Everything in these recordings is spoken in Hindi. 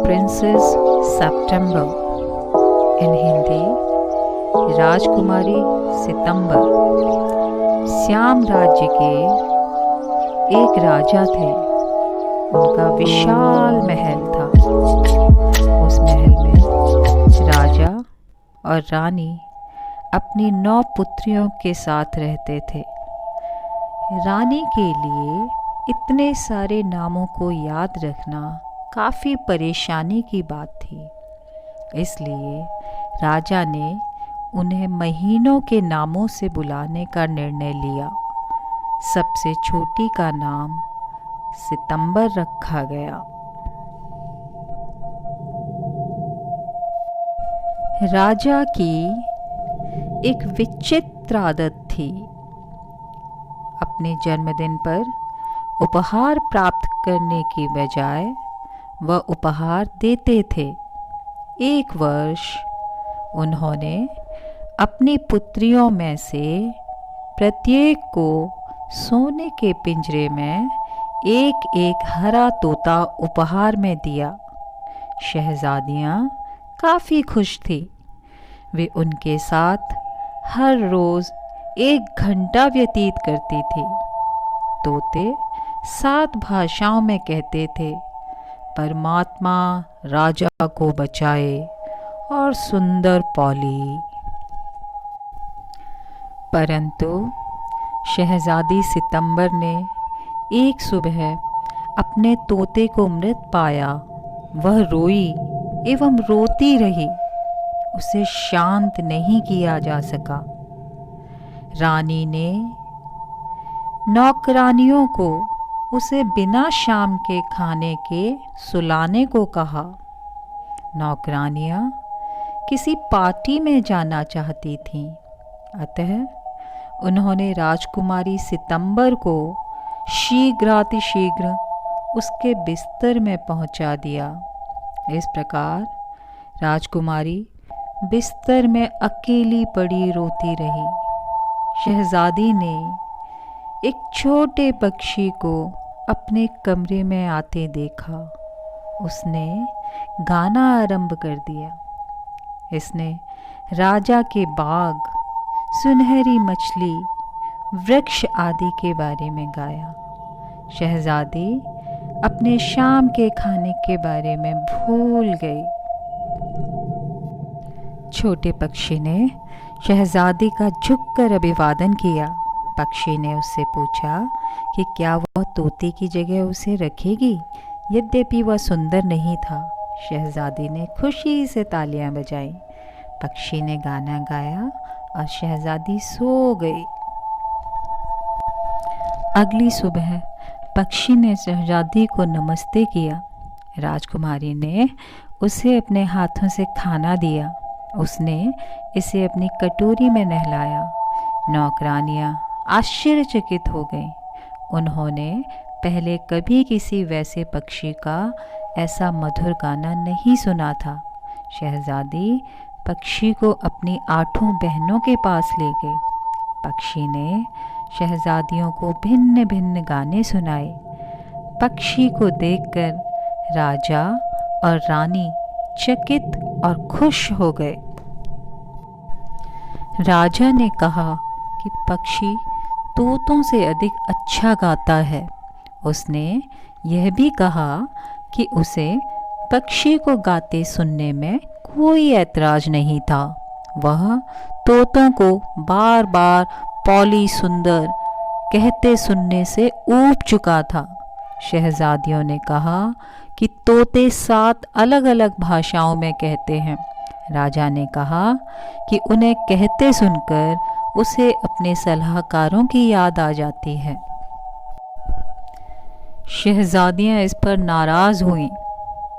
प्रिंसेस सितंबर, इन हिंदी राजकुमारी सितंबर, श्याम राज्य के एक राजा थे। उनका विशाल महल था। उस महल में राजा और रानी अपनी 9 पुत्रियों के साथ रहते थे। रानी के लिए इतने सारे नामों को याद रखना काफ़ी परेशानी की बात थी। इसलिए राजा ने उन्हें महीनों के नामों से बुलाने का निर्णय लिया। सबसे छोटी का नाम सितंबर रखा गया। राजा की एक विचित्र आदत थी। अपने जन्मदिन पर उपहार प्राप्त करने की बजाय वह उपहार देते थे। एक वर्ष उन्होंने अपनी पुत्रियों में से प्रत्येक को सोने के पिंजरे में एक एक हरा तोता उपहार में दिया। शहजादियाँ काफ़ी खुश थी। वे उनके साथ हर रोज़ 1 घंटा व्यतीत करती थी। तोते 7 भाषाओं में कहते थे, परमात्मा राजा को बचाए और सुंदर पॉली। परंतु शहजादी सितंबर ने एक सुबह अपने तोते को मृत पाया। वह रोई एवं रोती रही। उसे शांत नहीं किया जा सका। रानी ने नौकरानियों को उसे बिना शाम के खाने के सुलाने को कहा। नौकरानियां किसी पार्टी में जाना चाहती थीं, अतः उन्होंने राजकुमारी सितंबर को शीघ्रातिशीघ्र उसके बिस्तर में पहुंचा दिया। इस प्रकार राजकुमारी बिस्तर में अकेली पड़ी रोती रही। शहजादी ने एक छोटे पक्षी को अपने कमरे में आते देखा। उसने गाना आरंभ कर दिया। इसने राजा के बाग, सुनहरी मछली, वृक्ष आदि के बारे में गाया। शहजादी अपने शाम के खाने के बारे में भूल गई। छोटे पक्षी ने शहजादी का झुककर अभिवादन किया। पक्षी ने उससे पूछा कि क्या वह तोते की जगह उसे रखेगी, यद्यपि वह सुंदर नहीं था। शहजादी ने खुशी से तालियां बजाई। पक्षी ने गाना गाया और शहजादी सो गई। अगली सुबह पक्षी ने शहजादी को नमस्ते किया। राजकुमारी ने उसे अपने हाथों से खाना दिया। उसने इसे अपनी कटोरी में नहलाया। नौकरानियां आश्चर्यचकित हो गईं। उन्होंने पहले कभी किसी वैसे पक्षी का ऐसा मधुर गाना नहीं सुना था। शहजादी पक्षी को अपनी 8 बहनों के पास ले गई। पक्षी ने शहजादियों को भिन्न भिन्न गाने सुनाए। पक्षी को देखकर राजा और रानी चकित और खुश हो गए। राजा ने कहा कि पक्षी तोतों से अधिक अच्छा गाता है। उसने यह भी कहा कि उसे पक्षी को गाते सुनने में कोई ऐतराज नहीं था। वह तोतों को बार बार पॉली सुंदर कहते सुनने से ऊब चुका था। शहजादियों ने कहा कि तोते 7 अलग अलग भाषाओं में कहते हैं। राजा ने कहा कि उन्हें कहते सुनकर उसे अपने सलाहकारों की याद आ जाती है। शहजादियां इस पर नाराज हुईं।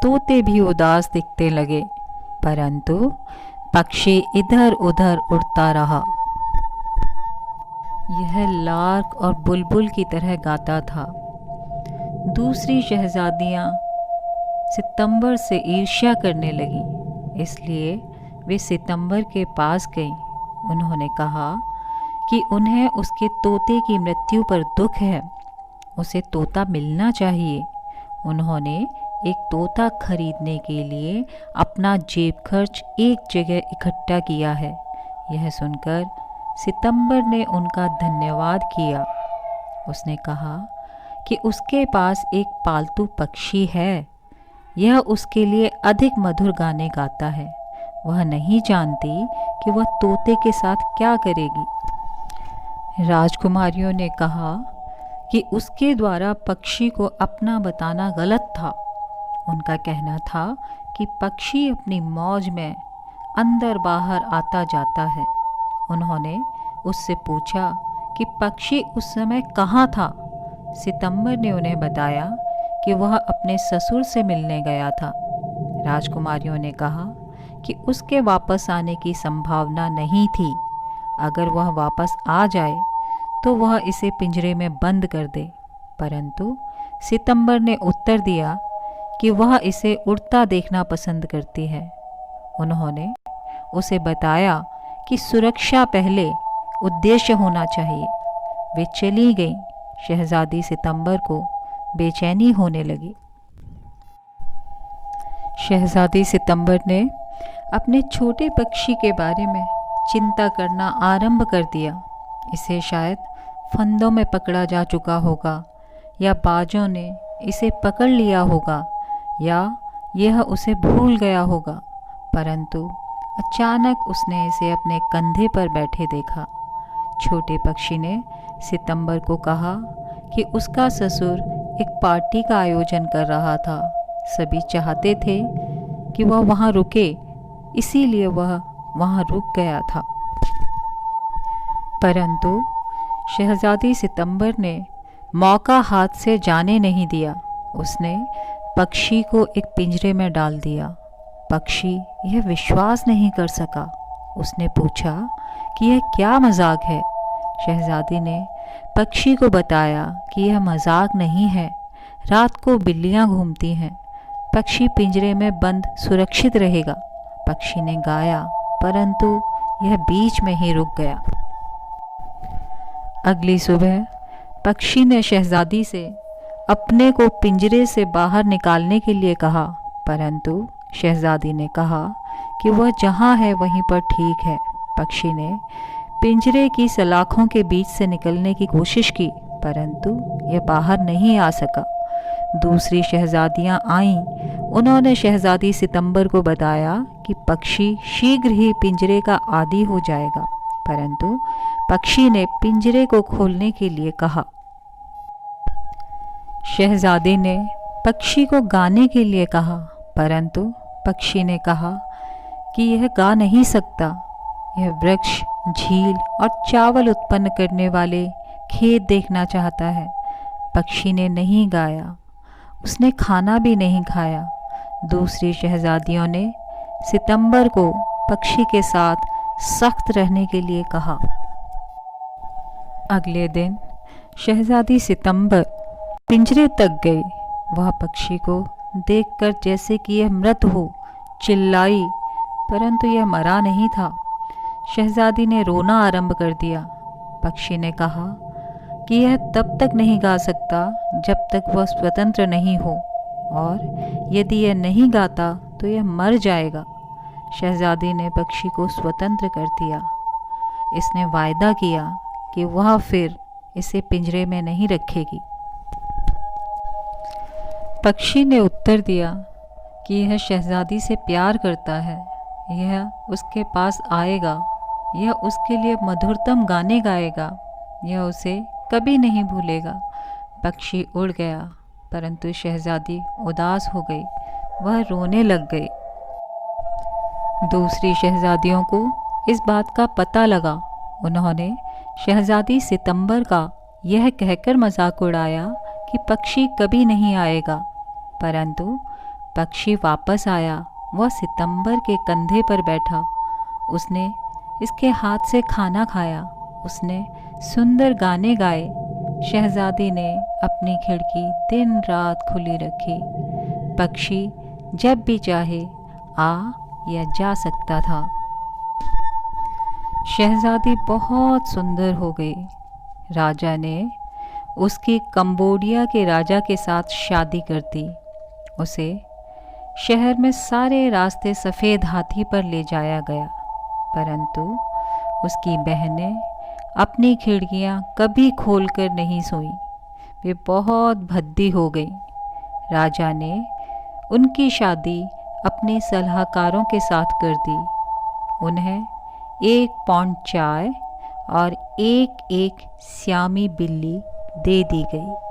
तोते भी उदास दिखते लगे, परंतु पक्षी इधर उधर उड़ता रहा। यह लार्क और बुलबुल की तरह गाता था। दूसरी शहजादियां सितंबर से ईर्ष्या करने लगीं, इसलिए वे सितंबर के पास गईं। उन्होंने कहा कि उन्हें उसके तोते की मृत्यु पर दुख है, उसे तोता मिलना चाहिए। उन्होंने एक तोता खरीदने के लिए अपना जेब खर्च एक जगह इकट्ठा किया है। यह सुनकर सितंबर ने उनका धन्यवाद किया। उसने कहा कि उसके पास एक पालतू पक्षी है। यह उसके लिए अधिक मधुर गाने गाता है। वह नहीं जानती कि वह तोते के साथ क्या करेगी। राजकुमारियों ने कहा कि उसके द्वारा पक्षी को अपना बताना गलत था। उनका कहना था कि पक्षी अपनी मौज में अंदर बाहर आता जाता है। उन्होंने उससे पूछा कि पक्षी उस समय कहाँ था। सितंबर ने उन्हें बताया कि वह अपने ससुर से मिलने गया था। राजकुमारियों ने कहा कि उसके वापस आने की संभावना नहीं थी। अगर वह वापस आ जाए तो वह इसे पिंजरे में बंद कर दे। परंतु सितंबर ने उत्तर दिया कि वह इसे उड़ता देखना पसंद करती है। उन्होंने उसे बताया कि सुरक्षा पहले उद्देश्य होना चाहिए। वे चली गईं। शहजादी सितंबर को बेचैनी होने लगी। शहजादी सितंबर ने अपने छोटे पक्षी के बारे में चिंता करना आरंभ कर दिया। इसे शायद फंदों में पकड़ा जा चुका होगा, या बाजों ने इसे पकड़ लिया होगा, या यह उसे भूल गया होगा। परंतु अचानक उसने इसे अपने कंधे पर बैठे देखा। छोटे पक्षी ने सितंबर को कहा कि उसका ससुर एक पार्टी का आयोजन कर रहा था। सभी चाहते थे कि वह वहाँ रुके, इसीलिए वह वहाँ रुक गया था। परंतु शहजादी सितंबर ने मौका हाथ से जाने नहीं दिया। उसने पक्षी को एक पिंजरे में डाल दिया। पक्षी यह विश्वास नहीं कर सका। उसने पूछा कि यह क्या मजाक है। शहजादी ने पक्षी को बताया कि यह मजाक नहीं है। रात को बिल्लियां घूमती हैं। पक्षी पिंजरे में बंद सुरक्षित रहेगा। पक्षी ने गाया, परंतु यह बीच में ही रुक गया। अगली सुबह पक्षी ने शहजादी से अपने को पिंजरे से बाहर निकालने के लिए कहा, परंतु शहजादी ने कहा कि वह जहाँ है वहीं पर ठीक है। पक्षी ने पिंजरे की सलाखों के बीच से निकलने की कोशिश की, परंतु यह बाहर नहीं आ सका। दूसरी शहजादियां आईं। उन्होंने शहजादी सितंबर को बताया कि पक्षी शीघ्र ही पिंजरे का आदी हो जाएगा, परंतु पक्षी ने पिंजरे को खोलने के लिए कहा। शहजादी ने पक्षी को गाने के लिए कहा, परंतु पक्षी ने कहा कि यह गा नहीं सकता। यह वृक्ष, झील और चावल उत्पन्न करने वाले खेत देखना चाहता है। पक्षी ने नहीं गाया। उसने खाना भी नहीं खाया। दूसरी शहजादियों ने सितंबर को पक्षी के साथ सख्त रहने के लिए कहा। अगले दिन शहजादी सितंबर पिंजरे तक गई। वह पक्षी को देखकर जैसे कि यह मृत हो चिल्लाई, परंतु यह मरा नहीं था। शहजादी ने रोना आरंभ कर दिया। पक्षी ने कहा कि यह तब तक नहीं गा सकता जब तक वह स्वतंत्र नहीं हो, और यदि यह नहीं गाता तो यह मर जाएगा। शहजादी ने पक्षी को स्वतंत्र कर दिया। इसने वायदा किया कि वह फिर इसे पिंजरे में नहीं रखेगी। पक्षी ने उत्तर दिया कि यह शहजादी से प्यार करता है। यह उसके पास आएगा। यह उसके लिए मधुरतम गाने गाएगा। यह उसे कभी नहीं भूलेगा। पक्षी उड़ गया, परंतु शहजादी उदास हो गई। वह रोने लग गई। दूसरी शहजादियों को इस बात का पता लगा। उन्होंने शहजादी सितंबर का यह कहकर मजाक उड़ाया कि पक्षी कभी नहीं आएगा, परंतु पक्षी वापस आया। वह सितंबर के कंधे पर बैठा। उसने इसके हाथ से खाना खाया। उसने सुंदर गाने गाए। शहजादी ने अपनी खिड़की दिन रात खुली रखी। पक्षी जब भी चाहे आ या जा सकता था। शहजादी बहुत सुंदर हो गई। राजा ने उसकी कंबोडिया के राजा के साथ शादी कर दी। उसे शहर में सारे रास्ते सफ़ेद हाथी पर ले जाया गया, परंतु उसकी बहनें अपनी खिड़कियां कभी खोलकर नहीं सोईं। वे बहुत भद्दी हो गई। राजा ने उनकी शादी अपने सलाहकारों के साथ कर दी। उन्हें 1 पौंड चाय और एक एक श्यामी बिल्ली दे दी गई।